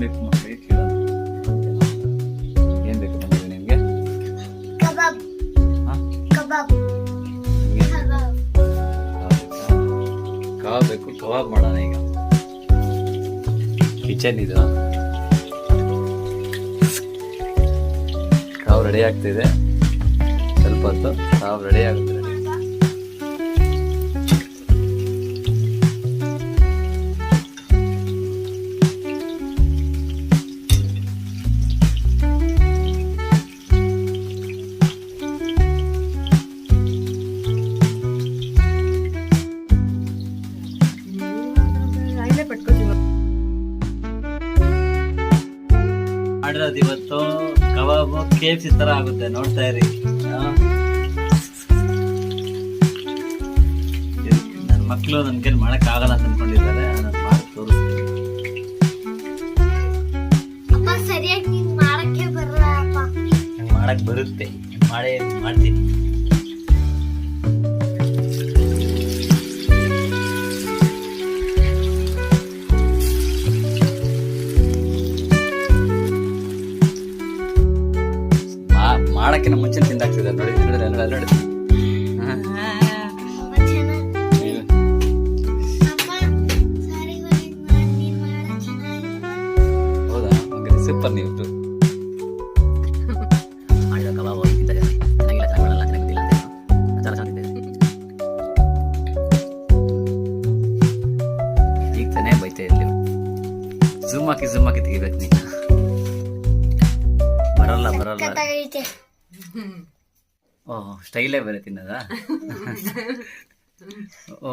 ಬೇಕು ಮಕ್ಕಳಿಗೆ ಕೇಳೋಣ. ಏನ್ ಬೇಕು ಬಂದಿದೆ ನಿಮ್ಗೆ? ಕಬಾಬ್. ಕಬಾಬ್. ಕಬಾಬ್ ಬೇಕು. ಕಬಾಬ್ ಮಾಡೋಣ ಈಗ. ಕಿಚನ್ ಇದು. ಕಬಾಬ್ ರೆಡಿ ಆಗ್ತಿದೆ. ಸ್ವಲ್ಪ ಹೊತ್ತು ಕಬಾಬ್ ರೆಡಿ ಆಗುತ್ತೆ. ಮಾಡಿರೋದು ಇವತ್ತು ಕಬಾಬು KFC ತರ ಆಗುತ್ತೆ, ನೋಡ್ತಾ ಇರಿ. ನನ್ನ ಮಕ್ಕಳು ನನ್ಗೆ ಮಾಡಕ್ ಆಗಲ್ಲ ಅಂತ ಅನ್ಕೊಂಡಿದ್ದಾರೆ. ನಾನು ಮಾಡಿ ತೋರಿಸ್ತೀನಿ. ನಂಗೆ ಮಾಡಕ್ ಬರುತ್ತೆ, ಮಾಡ್ತೀನಿ. ಮಾಡಕ್ಕಿಂತ ಮುಂಚೆ ತಿಂದಾಗ್ತಿದೆ ನೋಡಿ. ನೋಡಿ ಹೌದಾ? ಹಂಗಾರೆ ಸೂಪರ್. ನೀವು ಈಗ ತಾನೇ ಬೈತಾ ಇರ್ಲಿ. ಝೂಮ್ ಹಾಕಿ ತೆಗಿಬೇಕು. ನೀನು ಬರಲ್ಲ. ಓಹ್, ಸ್ಟೈಲೇ ಬೇರೆ ತಿನ್ನದ. ಓ